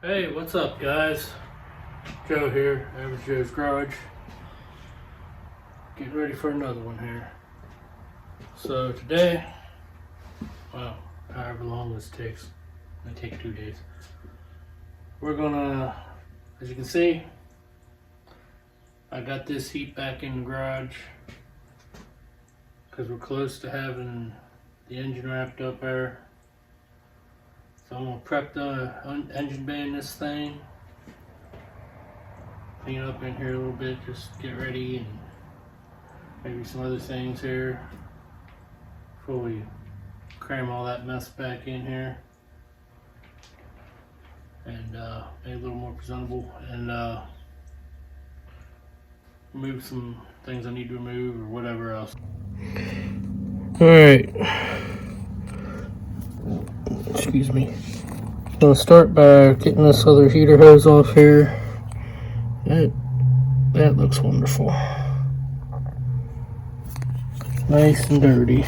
Hey, what's up, guys? Joe here, Average Joe's Garage. Getting ready for another one here. So today, well, however long this takes, it may take 2 days. We're gonna, as you can see, I got this heat back in the garage because we're close to having the engine wrapped up there. So I'm gonna prep the engine bay in this thing, clean up in here a little bit, just get ready, and maybe some other things here before we cram all that mess back in here and make it a little more presentable, and remove some things I need to remove or whatever else. Alright, excuse me. I'm going to start by getting this other heater hose off here. That looks wonderful. Nice and dirty.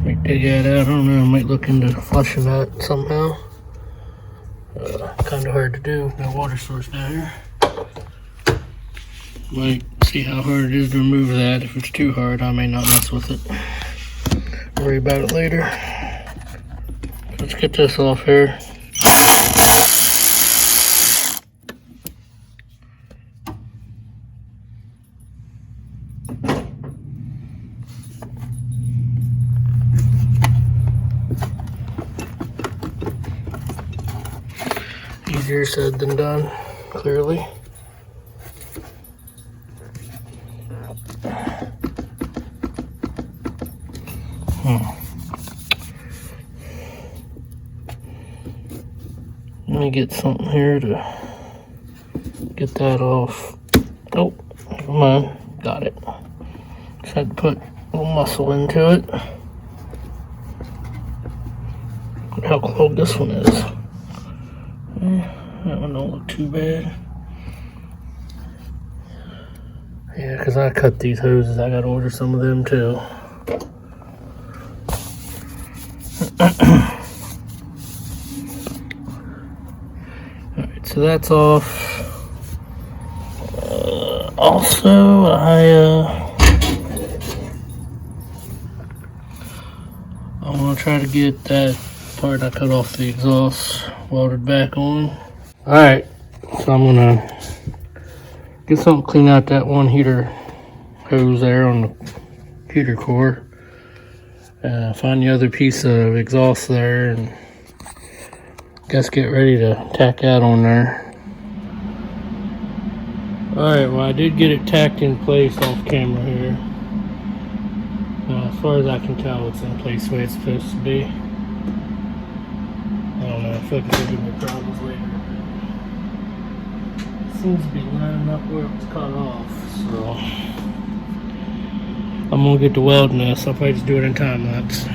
Might dig that out. I don't know. I might look into flushing that somehow. Kind of hard to do. No water source down here. Might see how hard it is to remove that. If it's too hard, I may not mess with it. Worry about it later. Let's get this off here. Easier said than done, clearly. Let me get something here to get that off. Oh, never mind. Got it. Just had to put a little muscle into it. Look how clogged this one is. That one don't look too bad. Yeah, because I cut these hoses. I got to order some of them too. Alright, so that's off. Also, I'm going to try to get that part I cut off the exhaust welded back on. Alright, so I'm going to get something clean out that one heater hose there on the heater core. Find the other piece of exhaust there, and guess get ready to tack that on there. Alright, well I did get it tacked in place off camera here. As far as I can tell, it's in place the way it's supposed to be. I don't know, I feel like it's gonna give me problems later. It seems to be lining up where it was cut off, so I'm gonna get to welding this. I'll probably just do it in time lapse.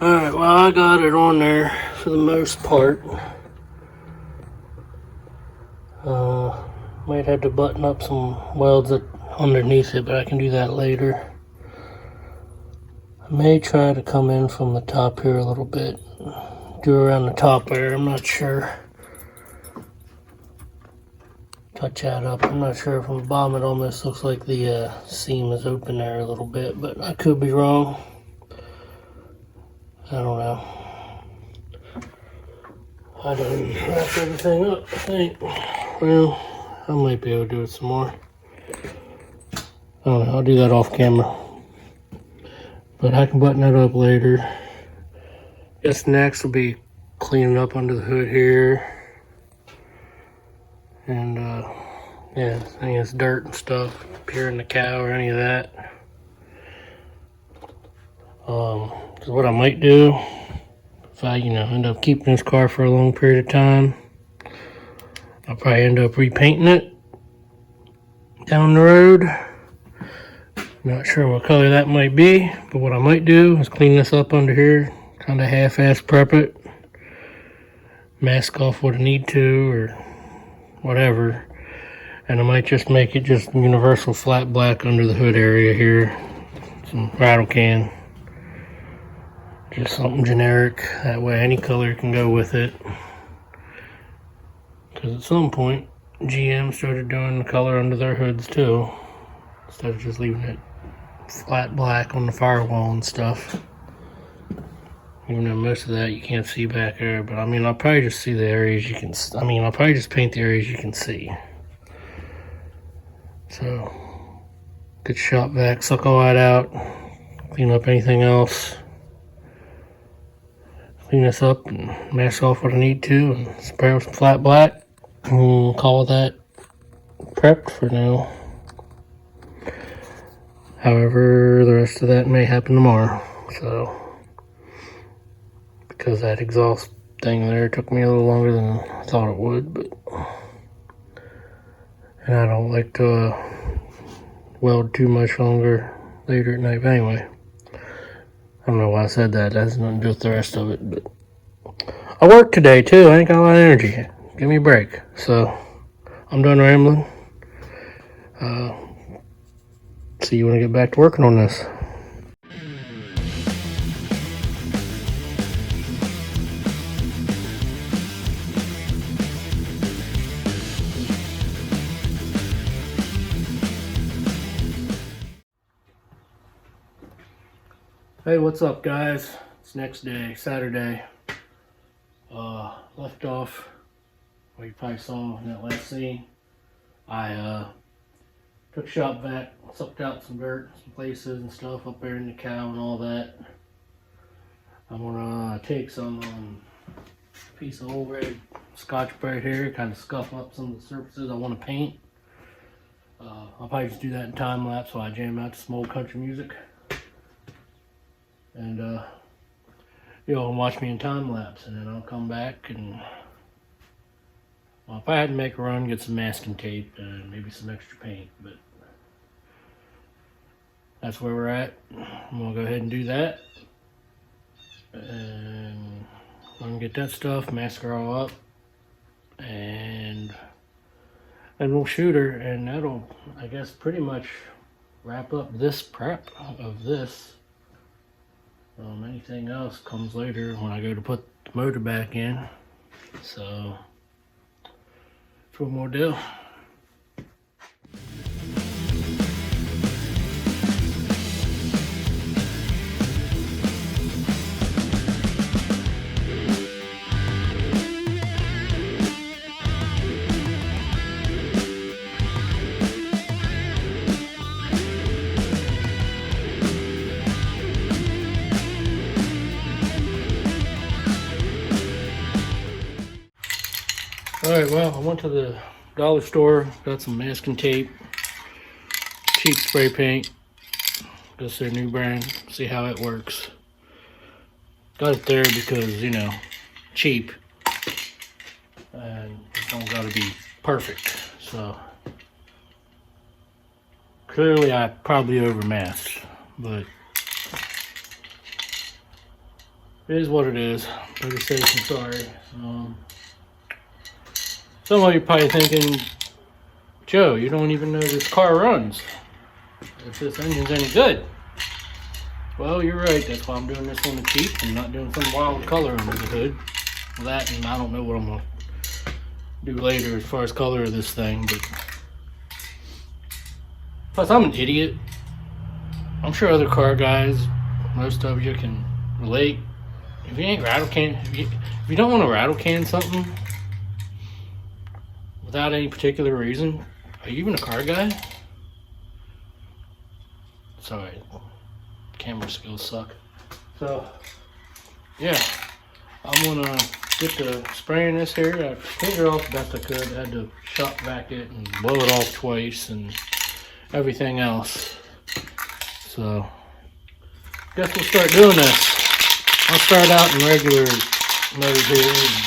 Alright, well, I got it on there for the most part. Might have to button up some welds underneath it, but I can do that later. I may try to come in from the top here a little bit. Do around the top there, I'm not sure. Touch that up. I'm not sure from the bottom. It almost looks like the seam is open there a little bit, but I could be wrong. I don't know. I done wrapped everything up, I think. Well, I might be able to do it some more. I don't know, I'll do that off camera. But I can button that up later. Guess next will be cleaning up under the hood here. And yeah, any of this dirt and stuff up here in the cow or any of that. So what I might do, if I, end up keeping this car for a long period of time, I'll probably end up repainting it down the road. Not sure what color that might be, but what I might do is clean this up under here, kind of half-ass prep it, mask off what I need to or whatever, and I might just make it just universal flat black under the hood area here, some rattle can, just something generic, that way any color can go with it. Because at some point GM started doing the color under their hoods too, instead of just leaving it flat black on the firewall and stuff. Even though most of that you can't see back there, but I mean, I'll probably just see the areas you can, I'll probably just paint the areas you can see. So, get shop vac, suck all that out, clean up anything else, clean this up and mask off what I need to, and spray with some flat black, and call that prepped for now. However, the rest of that may happen tomorrow, so. Because that exhaust thing there took me a little longer than I thought it would, but and I don't like to weld too much longer later at night. But anyway, I don't know why I said that. That has nothing to do with the rest of it, but I work today too. I ain't got a lot of energy. Give me a break. So I'm done rambling. See you when I get back to working on this. Hey, what's up, guys? It's next day, Saturday. Left off, well, you probably saw in that last scene. I took shop vac, sucked out some dirt, some places and stuff up there in the cow and all that. I'm gonna take some piece of old red Scotch-Brite here, kind of scuff up some of the surfaces I want to paint. I'll probably just do that in time lapse while I jam out some old country music. And you'll watch me in time lapse, and then I'll come back and, well, if I had to make a run, get some masking tape and maybe some extra paint, but that's where we're at. I'm gonna go ahead and do that, and I'm gonna get that stuff, mask her all up, and we'll shoot her, and that'll, I guess, pretty much wrap up this prep of this. Anything else comes later when I go to put the motor back in. So, it's one more deal. Alright, well, I went to the dollar store, got some masking tape, cheap spray paint, that's their new brand, see how it works. Got it there because, you know, cheap, and it don't gotta be perfect, so. Clearly I probably overmasked, but It is what it is. Better safe than sorry. Some of you are probably thinking, Joe, you don't even know this car runs. If this engine's any good. Well, you're right. That's why I'm doing this on the cheap and not doing some wild color under the hood. Well, that, and I don't know what I'm going to do later as far as color of this thing. But plus, I'm an idiot. I'm sure other car guys, most of you can relate. If you ain't rattle can, if you don't want to rattle can something without any particular reason, are you even a car guy? Sorry, camera skills suck. So, yeah, I'm gonna get to spraying this here. I cleaned it off the best I could. I had to shop vac it and blow it off twice and everything else. So, guess we'll start doing this. I'll start out in regular mode here and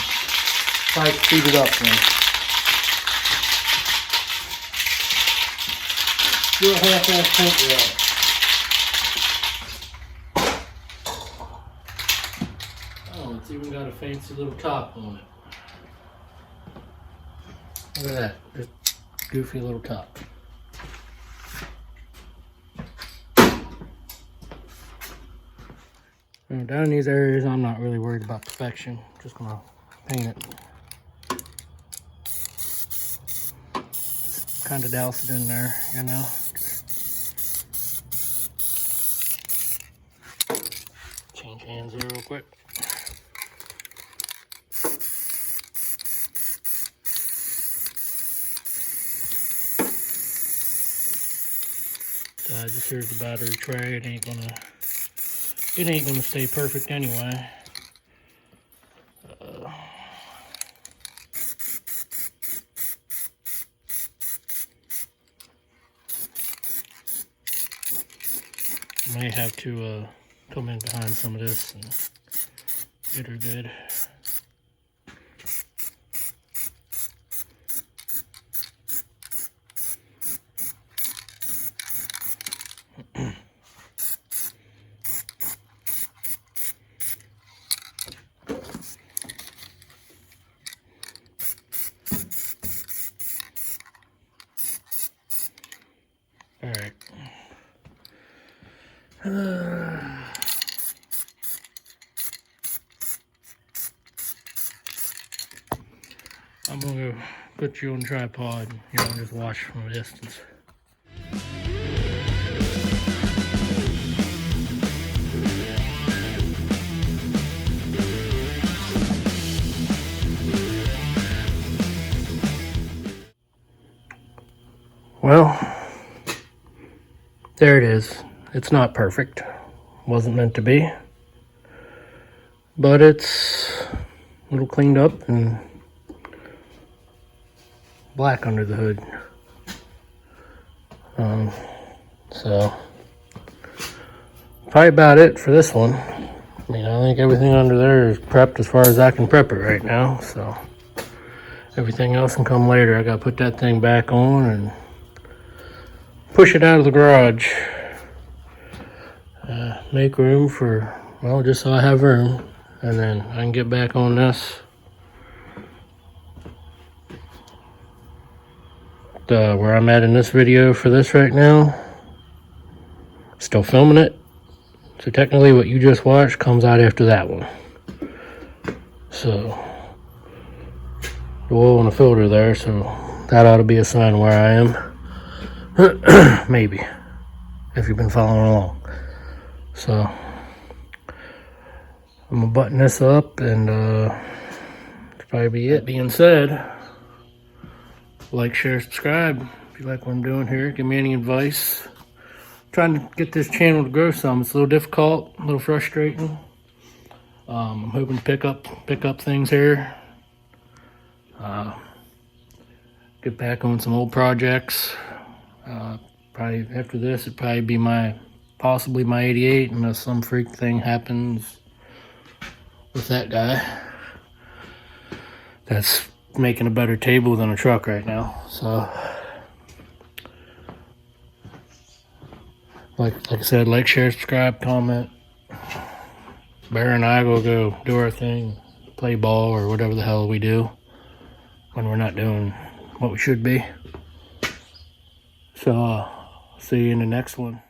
try to speed it up now. Do a half-ass paint job. Oh, it's even got a fancy little top on it. Look at that, just goofy little top. Now, down in these areas, I'm not really worried about perfection. Just gonna paint it. Kind of douse it in there, you know. Change hands here real quick. So just here's the battery tray. It ain't gonna stay perfect anyway. May have to come in behind some of this and get her good. All right. I'm gonna put you on tripod and you know, just watch from a distance. Well, there it is. It's not perfect. Wasn't meant to be. But it's a little cleaned up and black under the hood. So probably about it for this one. I mean, I think everything under there is prepped as far as I can prep it right now. So everything else can come later. I gotta put that thing back on and push it out of the garage. Make room for, well, just so I have room, and then I can get back on this. Where I'm at in this video for this right now, still filming it. So technically what you just watched comes out after that one. So the oil and the filter there, so that ought to be a sign where I am. Maybe, if you've been following along. So I'm gonna button this up and that'll probably be it. That being said, like, share, subscribe if you like what I'm doing here. Give me any advice. I'm trying to get this channel to grow some. It's a little difficult, a little frustrating. I'm hoping to pick up things here. Get back on some old projects. Probably after this, it'd probably be possibly my 88, unless some freak thing happens with that guy that's making a better table than a truck right now. So like I said, like, share, subscribe, comment. Bear and I will go do our thing, play ball or whatever the hell we do when we're not doing what we should be. So, see you in the next one.